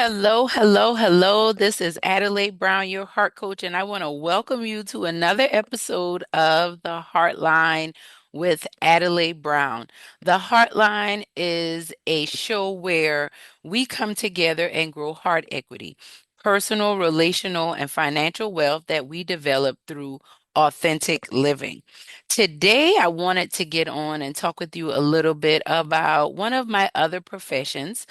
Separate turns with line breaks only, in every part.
Hello, hello, hello. This is Adelaide Brown, your heart coach, and I want to welcome you to another episode of the Heartline with Adelaide Brown. The Heartline is a show where we come together and grow heart equity, personal, relational, and financial wealth that we develop through authentic living. Today, I wanted to get on and talk with you a little bit about one of my other professions.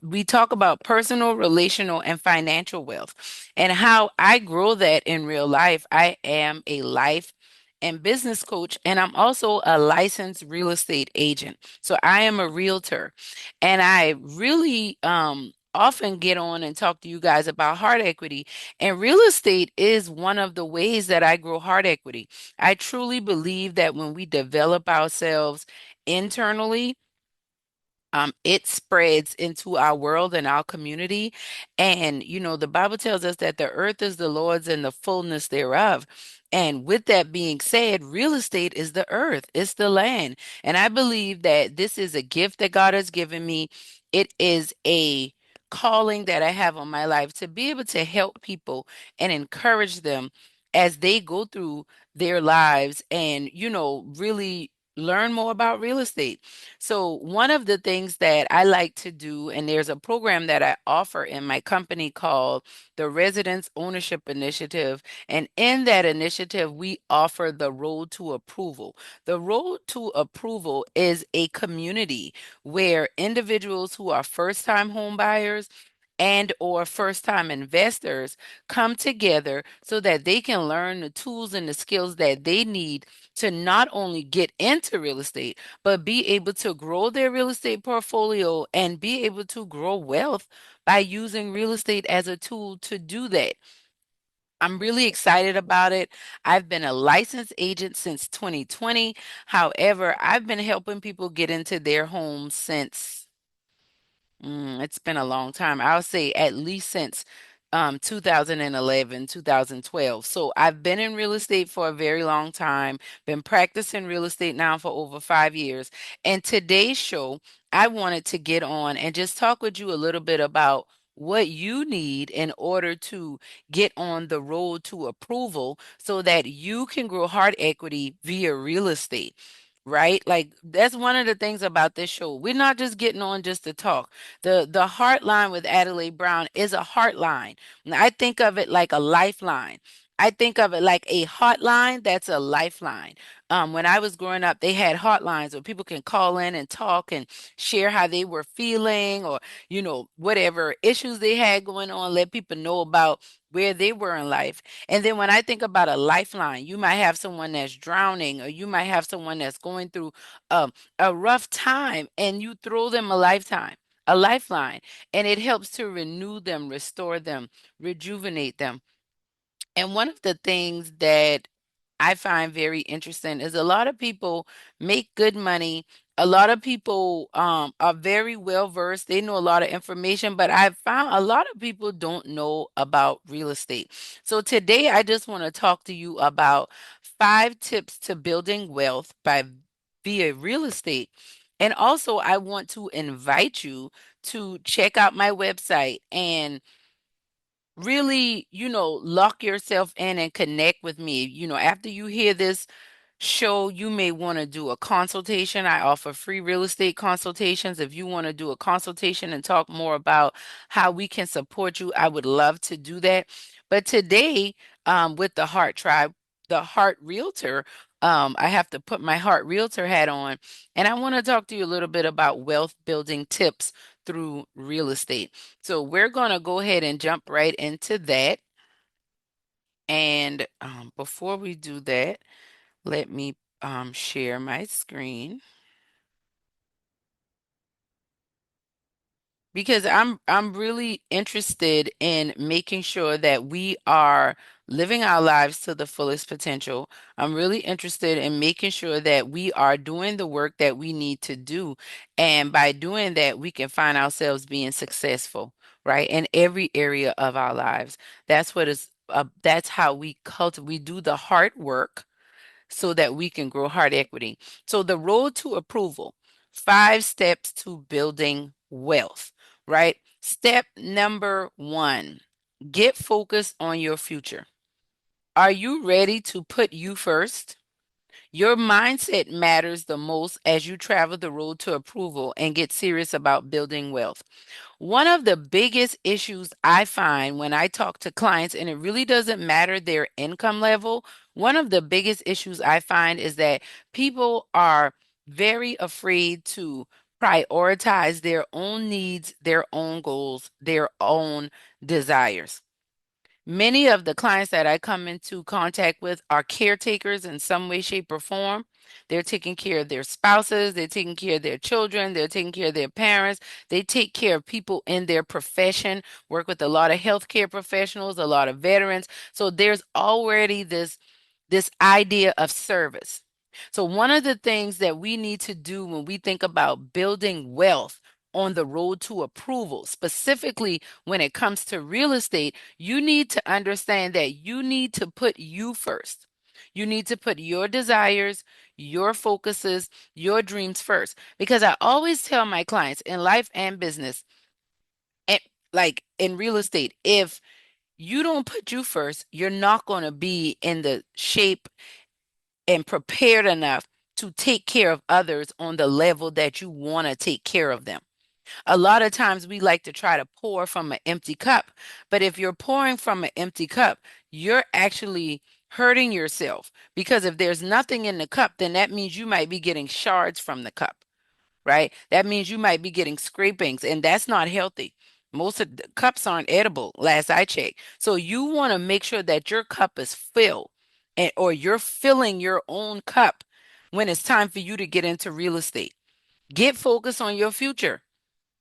We talk about personal, relational, and financial wealth and how I grow that in real life. I am a life and business coach, and I'm also a licensed real estate agent. So I am a realtor, and I really often get on and talk to you guys about heart equity. And real estate is one of the ways that I grow heart equity. I truly believe that when we develop ourselves internally, it spreads into our world and our community. And, the Bible tells us that the earth is the Lord's and the fullness thereof. And with that being said, real estate is the earth, it's the land. And I believe that this is a gift that God has given me. It is a calling that I have on my life to be able to help people and encourage them as they go through their lives and, really learn more about real estate. So, one of the things that I like to do, and there's a program that I offer in my company called the Residence Ownership Initiative. And in that initiative, we offer the Road to Approval. The Road to Approval is a community where individuals who are first-time home buyers and or first-time investors come together so that they can learn the tools and the skills that they need to not only get into real estate but be able to grow their real estate portfolio and be able to grow wealth by using real estate as a tool to do that. I'm really excited about it. I've been a licensed agent since 2020. However, I've been helping people get into their homes since it's been a long time. I'll say at least since 2011, 2012. So I've been in real estate for a very long time, been practicing real estate now for over 5 years. And today's show, I wanted to get on and just talk with you a little bit about what you need in order to get on the road to approval so that you can grow hard equity via real estate. Right? Like that's one of the things about this show. We're not just getting on just to talk. The heart line with Adelaide Brown is a heart line. And I think of it like a lifeline. I think of it like a hotline that's a lifeline. When I was growing up, they had hotlines where people can call in and talk and share how they were feeling or, whatever issues they had going on, let people know about where they were in life. And then when I think about a lifeline, you might have someone that's drowning or you might have someone that's going through a rough time and you throw them a lifeline, and it helps to renew them, restore them, rejuvenate them. And one of the things that I find very interesting is a lot of people make good money. A lot of people are very well versed. They know a lot of information, but I've found a lot of people don't know about real estate. So today I just want to talk to you about 5 tips to building wealth by via real estate. And also I want to invite you to check out my website and really, lock yourself in and connect with me. After you hear this show, you may want to do a consultation. I offer free real estate consultations. If you want to do a consultation and talk more about how we can support you, I would love to do that. But today, with the Heart Tribe, the Heart Realtor, I have to put my Heart Realtor hat on, and I want to talk to you a little bit about wealth building tips through real estate. So we're going to go ahead and jump right into that. And before we do that, let me share my screen because I'm really interested in making sure that we are living our lives to the fullest potential. I'm really interested in making sure that we are doing the work that we need to do, and by doing that, we can find ourselves being successful, right, in every area of our lives. That's what is. That's how we cultivate. We do the hard work so that we can grow heart equity. So, the road to approval, 5 steps to building wealth. right? Step number one, get focused on your future. Are you ready to put you first? Your mindset matters the most as you travel the road to approval and get serious about building wealth. One of the biggest issues I find when I talk to clients, and it really doesn't matter their income level, one of the biggest issues I find is that people are very afraid to prioritize their own needs, their own goals, their own desires. Many of the clients that I come into contact with are caretakers in some way, shape, or form. They're taking care of their spouses, they're taking care of their children, they're taking care of their parents. They take care of people in their profession, work with a lot of healthcare professionals, a lot of veterans. So there's already this idea of service. So one of the things that we need to do when we think about building wealth on the road to approval, specifically when it comes to real estate, you need to understand that you need to put you first. You need to put your desires, your focuses, your dreams first. Because I always tell my clients in life and business, and like in real estate, if you don't put you first, you're not going to be in the shape and prepared enough to take care of others on the level that you want to take care of them. A lot of times we like to try to pour from an empty cup, but if you're pouring from an empty cup, you're actually hurting yourself because if there's nothing in the cup, then that means you might be getting shards from the cup, right? That means you might be getting scrapings, and that's not healthy. Most of the cups aren't edible, last I checked. So you want to make sure that your cup is filled and or you're filling your own cup when it's time for you to get into real estate. Get focused on your future.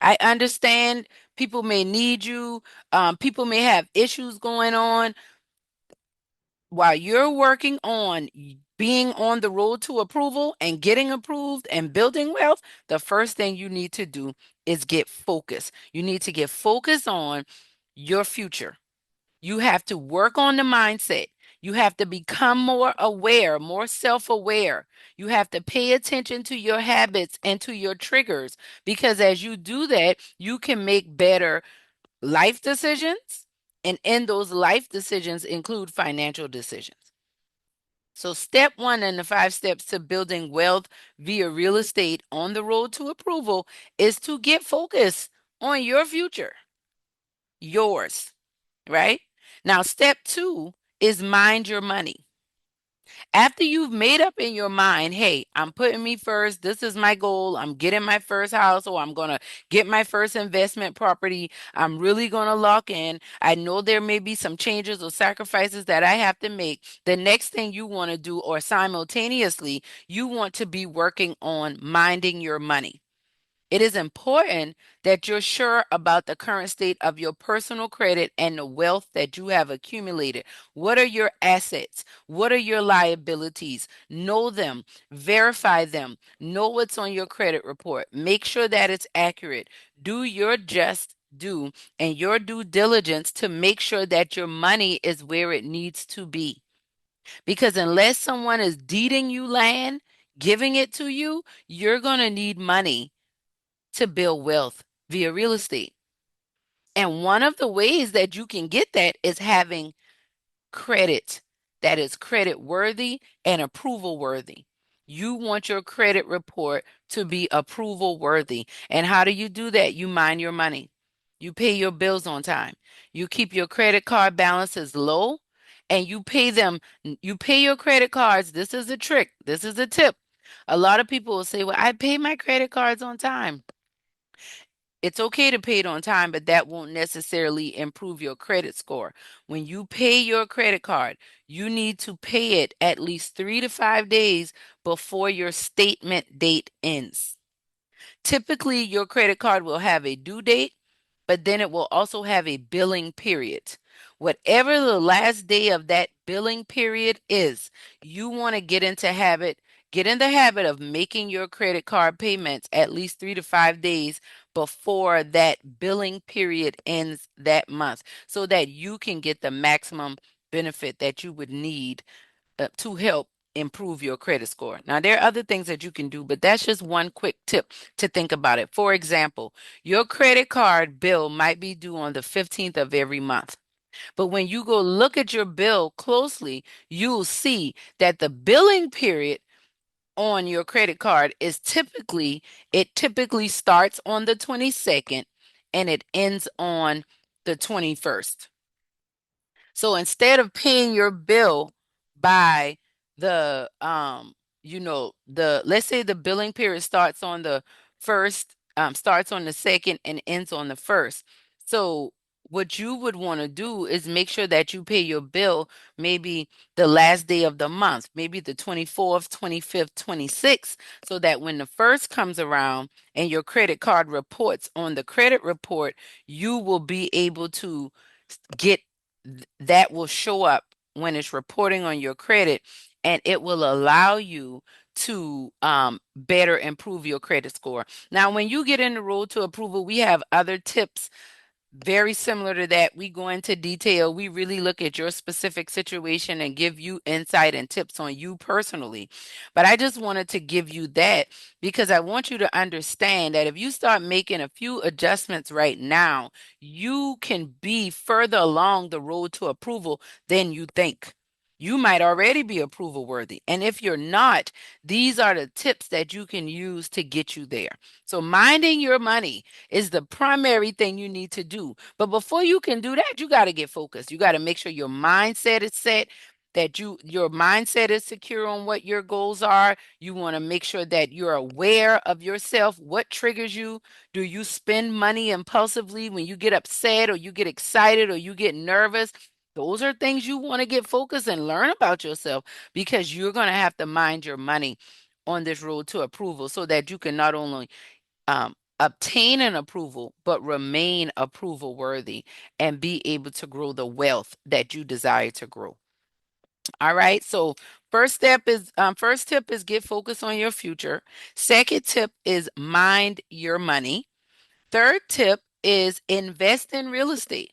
I understand people may need you, people may have issues going on, while you're working on being on the road to approval and getting approved and building wealth, the first thing you need to do is get focused. You need to get focused on your future. You have to work on the mindset. You have to become more aware, more self aware. You have to pay attention to your habits and to your triggers because as you do that, you can make better life decisions. And in those life decisions include financial decisions. So, step one in the 5 steps to building wealth via real estate on the road to approval is to get focused on your future, yours, right? Now, step two is mind your money. After you've made up in your mind, hey, I'm putting me first. This is my goal. I'm getting my first house, or I'm going to get my first investment property. I'm really going to lock in. I know there may be some changes or sacrifices that I have to make. The next thing you want to do, or simultaneously, you want to be working on minding your money. It is important that you're sure about the current state of your personal credit and the wealth that you have accumulated. What are your assets? What are your liabilities? Know them, verify them, know what's on your credit report. Make sure that it's accurate. Do your just due and your due diligence to make sure that your money is where it needs to be. Because unless someone is deeding you land, giving it to you, you're going to need money to build wealth via real estate. And one of the ways that you can get that is having credit that is credit worthy and approval worthy. You want your credit report to be approval worthy. And how do you do that? You mind your money. You pay your bills on time. You keep your credit card balances low and you pay your credit cards. This is a trick. This is a tip. A lot of people will say, well, I pay my credit cards on time. It's okay to pay it on time, but that won't necessarily improve your credit score. When you pay your credit card, you need to pay it at least 3 to 5 days before your statement date ends. Typically, your credit card will have a due date, but then it will also have a billing period. Whatever the last day of that billing period is, you want to get in the habit of making your credit card payments at least 3 to 5 days before that billing period ends that month so that you can get the maximum benefit that you would need to help improve your credit score. Now, there are other things that you can do, but that's just one quick tip to think about it. For example, your credit card bill might be due on the 15th of every month. But when you go look at your bill closely, you'll see that the billing period on your credit card is typically starts on the 22nd and it ends on the 21st. So instead of paying your bill by the let's say the billing period starts on the first, starts on the second and ends on the first. So what you would want to do is make sure that you pay your bill maybe the last day of the month, maybe the 24th, 25th, 26th, so that when the first comes around and your credit card reports on the credit report, you will be able to get that will show up when it's reporting on your credit, and it will allow you to better improve your credit score. Now, when you get in the road to approval, we have other tips very similar to that. We go into detail. We really look at your specific situation and give you insight and tips on you personally. But I just wanted to give you that because I want you to understand that if you start making a few adjustments right now, you can be further along the road to approval than you think. You might already be approval worthy. And if you're not, these are the tips that you can use to get you there. So, minding your money is the primary thing you need to do. But before you can do that, you got to get focused. You got to make sure your mindset is set, that your mindset is secure on what your goals are. You want to make sure that you're aware of yourself, what triggers you. Do you spend money impulsively when you get upset or you get excited or you get nervous? Those are things you want to get focused and learn about yourself, because you're going to have to mind your money on this road to approval so that you can not only obtain an approval, but remain approval worthy and be able to grow the wealth that you desire to grow. All right. So first tip is get focused on your future. Second tip is mind your money. Third tip is invest in real estate.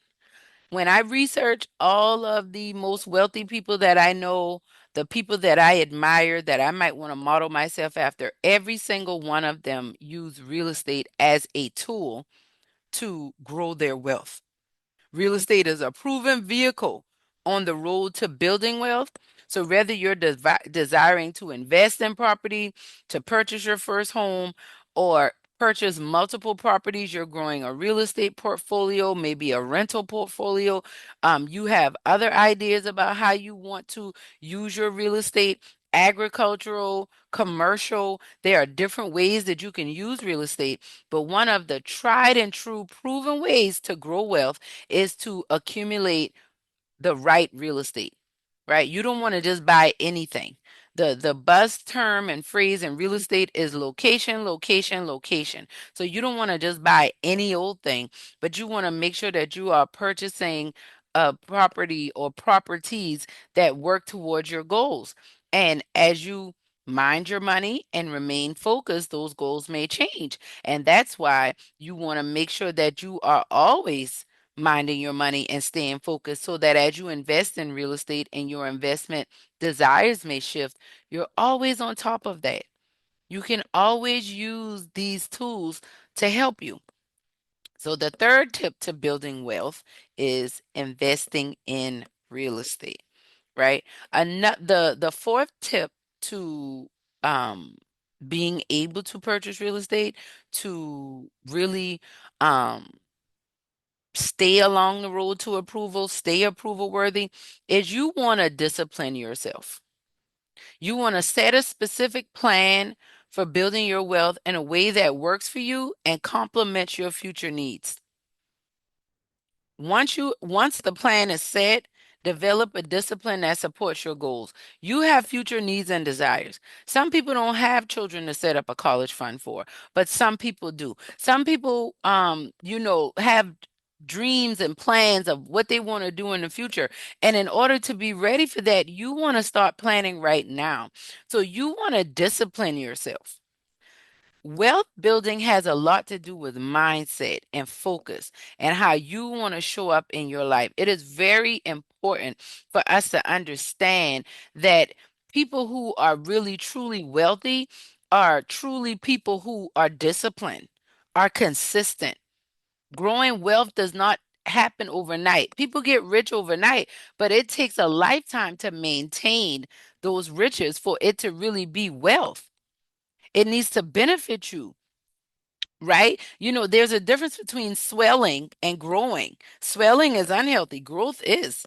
When I research all of the most wealthy people that I know, the people that I admire, that I might want to model myself after, every single one of them use real estate as a tool to grow their wealth. Real estate is a proven vehicle on the road to building wealth. So, whether you're desiring to invest in property, to purchase your first home, or purchase multiple properties, you're growing a real estate portfolio, maybe a rental portfolio. You have other ideas about how you want to use your real estate, agricultural, commercial. There are different ways that you can use real estate. But one of the tried and true proven ways to grow wealth is to accumulate the right real estate, right? You don't want to just buy anything. The buzz term and phrase in real estate is location, location, location. So you don't want to just buy any old thing, but you want to make sure that you are purchasing a property or properties that work towards your goals. And as you mind your money and remain focused, those goals may change. And that's why you want to make sure that you are always minding your money and staying focused, so that as you invest in real estate and your investment desires may shift, you're always on top of that. You can always use these tools to help you. So the third tip to building wealth is investing in real estate, right? The fourth tip to um being able to purchase real estate, to really um stay along the road to approval, stay approval worthy, is you want to discipline yourself. You want to set a specific plan for building your wealth in a way that works for you and complements your future needs. Once the plan is set, develop a discipline that supports your goals. You have future needs and desires. Some people don't have children to set up a college fund for, but some people do. Some people have dreams and plans of what they want to do in the future. And in order to be ready for that, you want to start planning right now. So you want to discipline yourself. Wealth building has a lot to do with mindset and focus and how you want to show up in your life. It is very important for us to understand that People who are really truly wealthy are truly people who are disciplined, are consistent. Growing wealth does not happen overnight. People get rich overnight, but it takes a lifetime to maintain those riches for it to really be wealth. It needs to benefit you, right? There's a difference between swelling and growing. Swelling is unhealthy, growth is.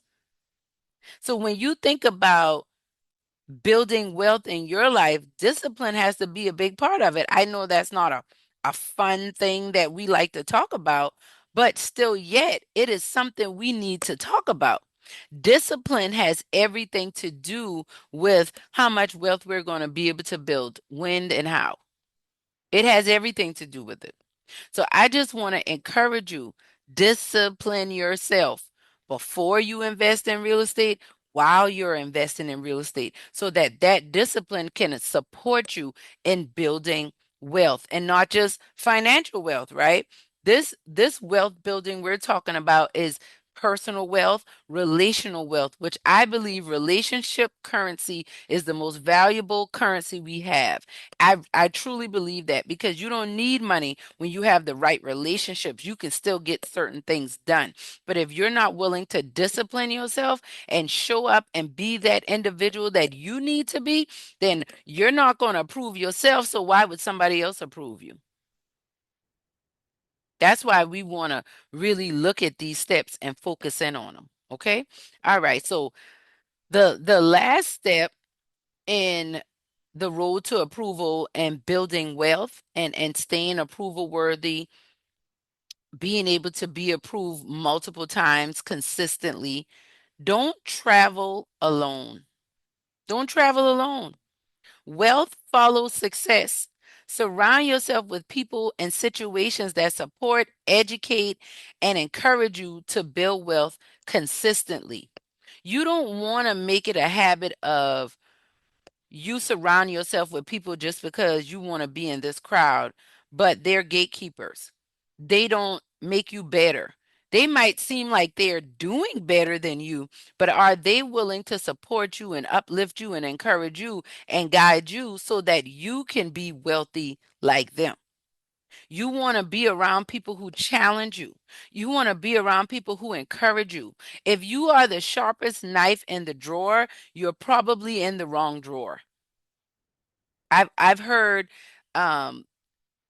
So when you think about building wealth in your life, discipline has to be a big part of it. I know that's not a fun thing that we like to talk about, but still, yet, it is something we need to talk about. Discipline has everything to do with how much wealth we're going to be able to build, when, and how. It has everything to do with it. So I just want to encourage you, discipline yourself before you invest in real estate, while you're investing in real estate, so that that discipline can support you in building wealth, and not just financial wealth, right? This wealth building we're talking about is personal wealth, relational wealth, which I believe relationship currency is the most valuable currency we have. I truly believe that, because you don't need money when you have the right relationships. You can still get certain things done. But if you're not willing to discipline yourself and show up and be that individual that you need to be, then you're not going to approve yourself. So why would somebody else approve you? That's why we want to really look at these steps and focus in on them. Okay. All right. So the last step in the road to approval and building wealth, and staying approval worthy, being able to be approved multiple times consistently. Don't travel alone. Don't travel alone. Wealth follows success. Surround yourself with people and situations that support, educate, and encourage you to build wealth consistently. You don't want to make it a habit of you surround yourself with people just because you want to be in this crowd, but they're gatekeepers. They don't make you better. They might seem like they're doing better than you, but are they willing to support you and uplift you and encourage you and guide you so that you can be wealthy like them? You want to be around people who challenge you. You want to be around people who encourage you. If you are the sharpest knife in the drawer, you're probably in the wrong drawer. I've heard, um,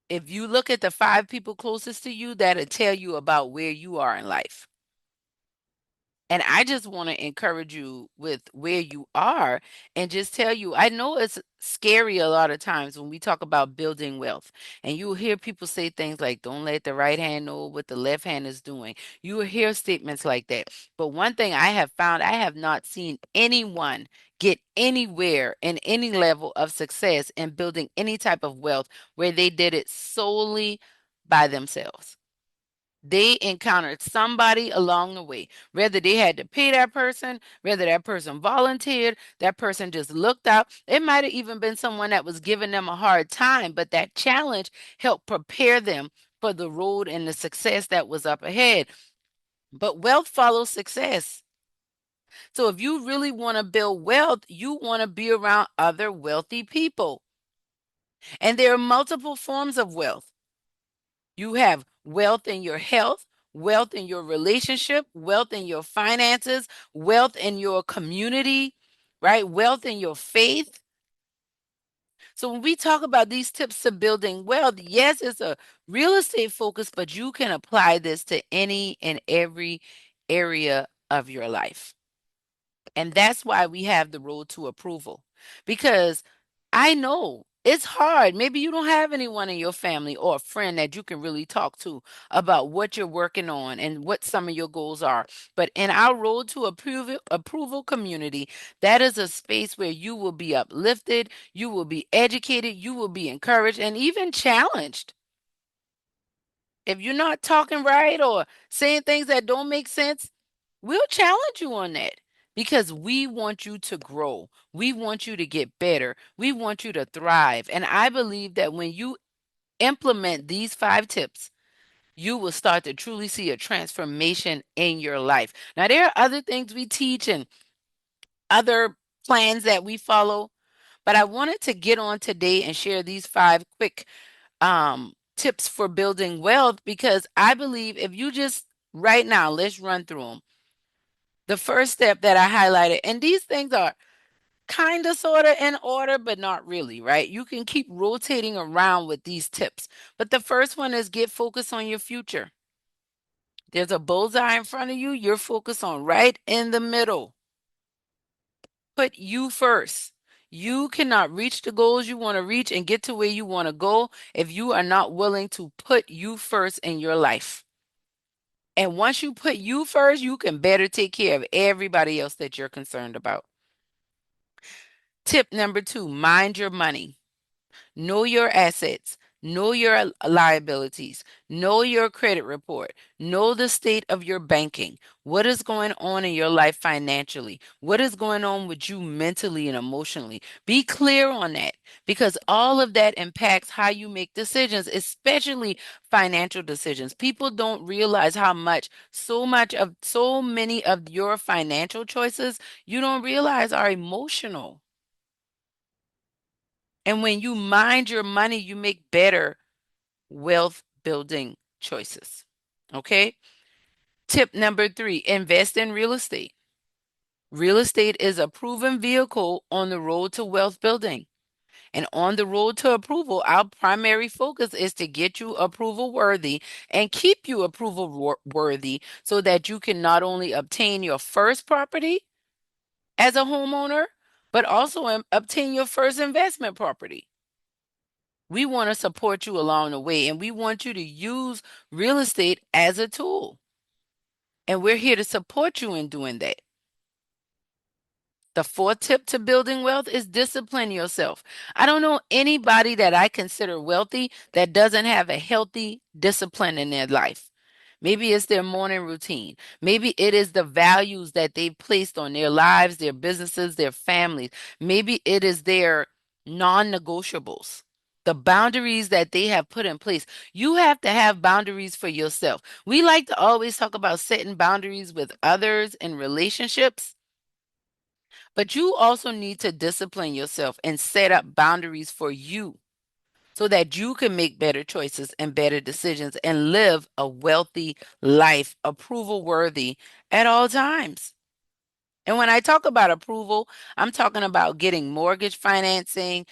if you look at the five people closest to you, that'll tell you about where you are in life. And I just want to encourage you with where you are, and just tell you, I know it's scary a lot of times when we talk about building wealth. And you will hear people say things like, don't let the right hand know what the left hand is doing. You will hear statements like that. But one thing I have found, I have not seen anyone get anywhere in any level of success in building any type of wealth where they did it solely by themselves. They encountered somebody along the way, whether they had to pay that person, whether that person volunteered, that person just looked out. It might have even been someone that was giving them a hard time, but that challenge helped prepare them for the road and the success that was up ahead. But wealth follows success. So if you really want to build wealth, you want to be around other wealthy people. And there are multiple forms of wealth. You have wealth in your health, wealth in your relationship, wealth in your finances, wealth in your community, right? Wealth in your faith. So when we talk about these tips to building wealth, yes, it's a real estate focus, but you can apply this to any and every area of your life. And that's why we have the road to approval. Because I know it's hard. Maybe you don't have anyone in your family or a friend that you can really talk to about what you're working on and what some of your goals are. But in our road to approval community, that is a space where you will be uplifted, you will be educated, you will be encouraged, and even challenged. If you're not talking right or saying things that don't make sense, we'll challenge you on that, because we want you to grow. We want you to get better. We want you to thrive. And I believe that when you implement these five tips, you will start to truly see a transformation in your life. Now, there are other things we teach and other plans that we follow. But I wanted to get on today and share these five quick tips for building wealth because I believe if you just right now, let's run through them. The first step that I highlighted, and these things are kind of sort of in order, but not really, right? You can keep rotating around with these tips. But the first one is get focused on your future. There's a bullseye in front of you, you're focused on right in the middle. Put you first. You cannot reach the goals you want to reach and get to where you want to go if you are not willing to put you first in your life. And once you put you first, you can better take care of everybody else that you're concerned about. Tip number two, mind your money. Know your assets. Know your liabilities. Know your credit report. Know the state of your banking. What is going on in your life financially? What is going on with you mentally and emotionally? Be clear on that because all of that impacts how you make decisions, especially financial decisions. People don't realize how so many of your financial choices you don't realize are emotional. And when you mind your money, you make better wealth building choices. Okay. Tip number three, invest in real estate. Real estate is a proven vehicle on the road to wealth building. And on the road to approval, our primary focus is to get you approval worthy and keep you approval worthy so that you can not only obtain your first property as a homeowner, but also obtain your first investment property. We want to support you along the way, and we want you to use real estate as a tool. And we're here to support you in doing that. The fourth tip to building wealth is discipline yourself. I don't know anybody that I consider wealthy that doesn't have a healthy discipline in their life. Maybe it's their morning routine. Maybe it is the values that they've placed on their lives, their businesses, their families. Maybe it is their non negotiables, the boundaries that they have put in place. You have to have boundaries for yourself. We like to always talk about setting boundaries with others in relationships, but you also need to discipline yourself and set up boundaries for you so that you can make better choices and better decisions and live a wealthy life, approval worthy at all times. And when I talk about approval, I'm talking about getting mortgage financing,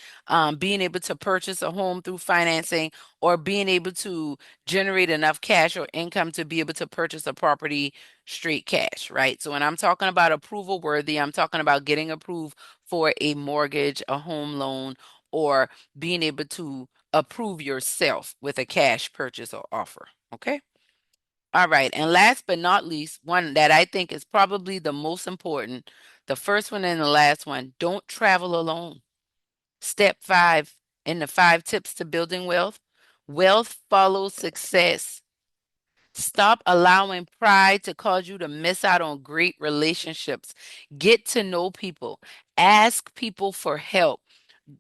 being able to purchase a home through financing, or being able to generate enough cash or income to be able to purchase a property straight cash, right? So when I'm talking about approval worthy, I'm talking about getting approved for a mortgage, a home loan, or being able to approve yourself with a cash purchase or offer. Okay. All right. And last but not least, one that I think is probably the most important, the first one and the last one, don't travel alone. Step five in the five tips to building wealth, wealth follows success. Stop allowing pride to cause you to miss out on great relationships. Get to know people. Ask people for help.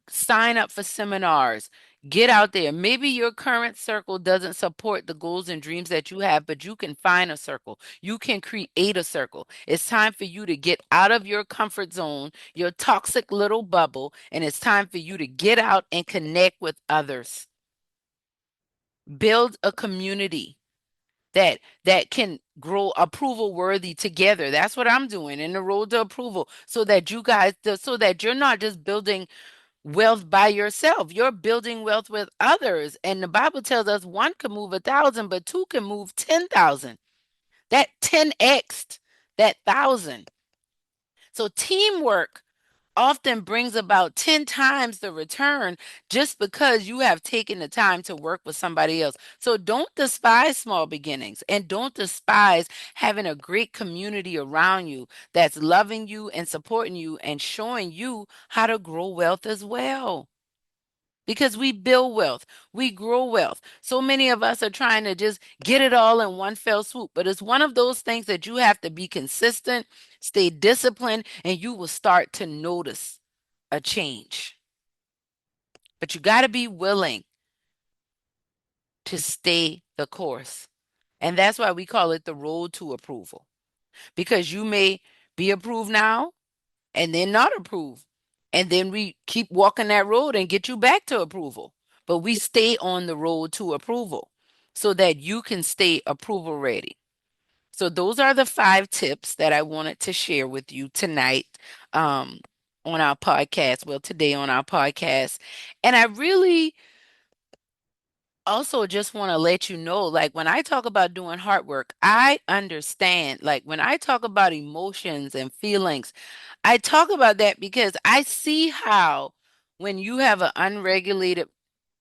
Sign up for seminars. Get out there. Maybe your current circle doesn't support the goals and dreams that you have, but you can find a circle. You can create a circle. It's time for you to get out of your comfort zone, your toxic little bubble, and it's time for you to get out and connect with others. Build a community that can grow approval worthy together. That's what I'm doing in the road to approval so that so that you're not just building wealth by yourself. You're building wealth with others. And the Bible tells us one can move 1,000, but two can move 10,000. That 10x that thousand. So teamwork often brings about 10 times the return just because you have taken the time to work with somebody else. So don't despise small beginnings and don't despise having a great community around you that's loving you and supporting you and showing you how to grow wealth as well. Because we build wealth, we grow wealth. So many of us are trying to just get it all in one fell swoop, but it's one of those things that you have to be consistent, stay disciplined, and you will start to notice a change. But you got to be willing to stay the course. And that's why we call it the road to approval. Because you may be approved now, and then not approve. And then we keep walking that road and get you back to approval. But we stay on the road to approval so that you can stay approval ready. So those are the 5 tips that I wanted to share with you tonight um, on our podcast. Well, today on our podcast. And I really also just want to let you know, like when I talk about doing hard work, I understand. Like when I talk about emotions and feelings, I talk about that because I see how when you have an unregulated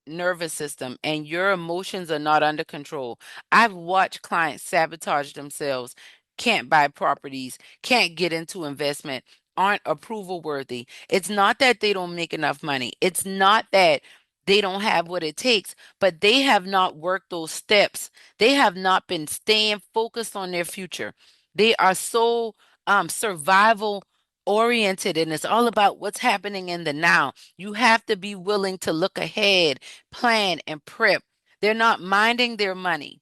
nervous system and your emotions are not under control. I've watched clients sabotage themselves, can't buy properties, can't get into investment, aren't approval worthy. It's not that they don't make enough money. It's not that they don't have what it takes, but they have not worked those steps. They have not been staying focused on their future. They are so survival oriented, and it's all about what's happening in the now. You have to be willing to look ahead, plan, and prep. They're not minding their money.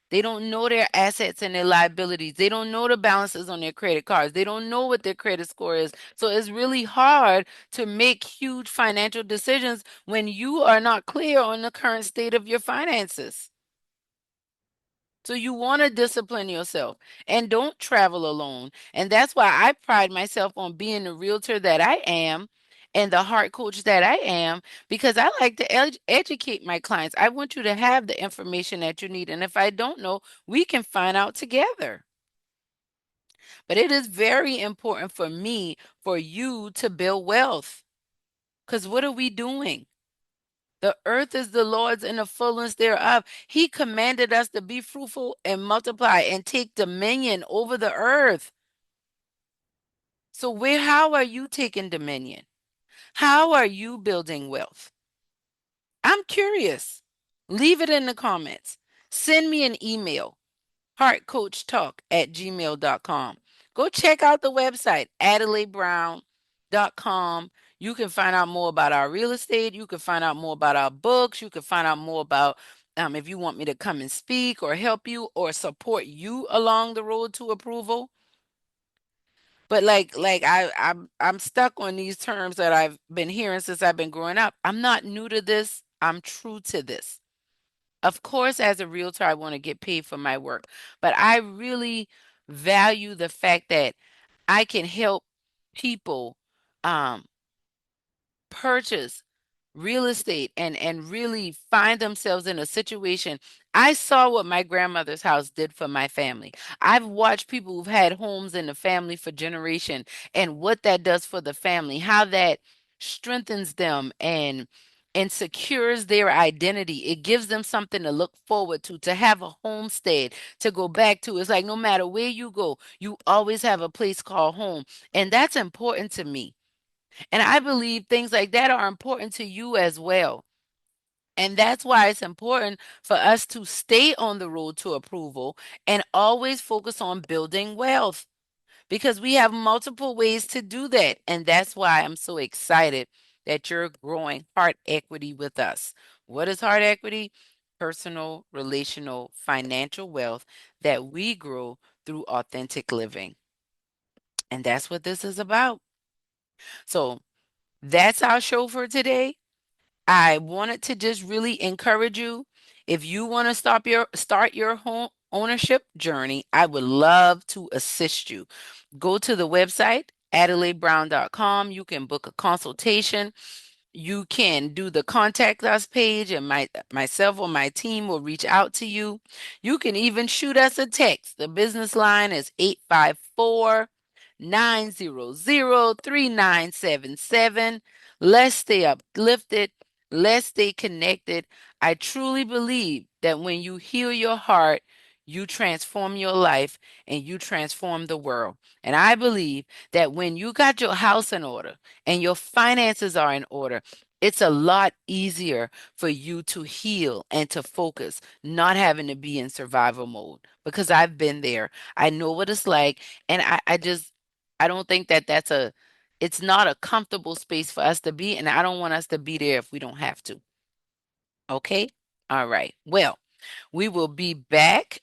They don't know their assets and their liabilities. They don't know the balances on their credit cards. They don't know what their credit score is. So it's really hard to make huge financial decisions when you are not clear on the current state of your finances. So you want to discipline yourself and don't travel alone. And that's why I pride myself on being the realtor that I am and the heart coach that I am, because I like to educate my clients. I want you to have the information that you need. And if I don't know, we can find out together. But it is very important for me for you to build wealth. Because what are we doing? The earth is the Lord's and the fullness thereof. He commanded us to be fruitful and multiply and take dominion over the earth. So how are you taking dominion? How are you building wealth? I'm curious. Leave it in the comments. Send me an email, heartcoachtalk@gmail.com. Go check out the website, adelaibrown.com. You can find out more about our real estate. You can find out more about our books. You can find out more about if you want me to come and speak or help you or support you along the road to approval. But I'm stuck on these terms that I've been hearing since I've been growing up. I'm not new to this. I'm true to this. Of course, as a realtor, I want to get paid for my work, but I really value the fact that I can help people um, purchase real estate and really find themselves in a situation. I saw what my grandmother's house did for my family. I've watched people who've had homes in the family for generation and what that does for the family, how that strengthens them and secures their identity. It gives them something to look forward to have a homestead to go back to. It's like no matter where you go, you always have a place called home. And that's important to me. And I believe things like that are important to you as well. And that's why it's important for us to stay on the road to approval and always focus on building wealth because we have multiple ways to do that. And that's why I'm so excited that you're growing heart equity with us. What is heart equity? Personal, relational, financial wealth that we grow through authentic living. And that's what this is about. So that's our show for today. I wanted to just really encourage you. If you want to start your home ownership journey, I would love to assist you. Go to the website, AdelaiBrown.com. You can book a consultation. You can do the contact us page and myself or my team will reach out to you. You can even shoot us a text. The business line is 854-900-3977. Let's stay uplifted. Let's stay connected. I truly believe that when you heal your heart, you transform your life and you transform the world. And I believe that when you got your house in order and your finances are in order, it's a lot easier for you to heal and to focus, not having to be in survival mode because I've been there. I know what it's like. And I don't think that it's not a comfortable space for us to be. And I don't want us to be there if we don't have to. Okay. All right. Well, we will be back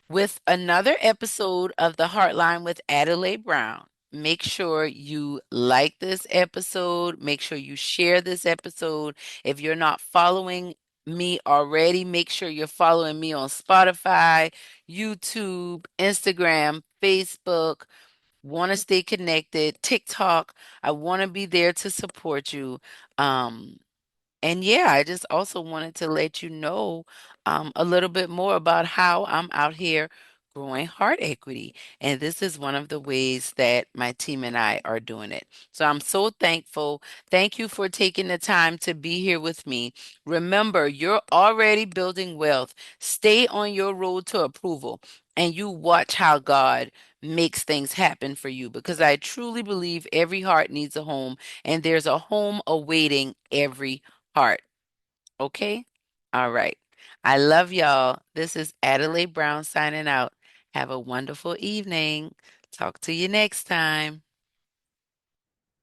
with another episode of The Heartline with Adelaide Brown. make sure you like this episode. Make sure you share this episode. If you're not following me already, make sure you're following me on Spotify, YouTube, Instagram, Facebook. Want to stay connected, TikTok. I want to be there to support you. Um, and yeah, I just also wanted to let you know a little bit more about how I'm out here growing heart equity. And this is one of the ways that my team and I are doing it. So I'm so thankful. Thank you for taking the time to be here with me. Remember, you're already building wealth. Stay on your road to approval and you watch how God makes things happen for you because I truly believe every heart needs a home and there's a home awaiting every heart. Okay? All right. I love y'all. This is Adelaide Brown signing out. Have a wonderful evening. Talk to you next time.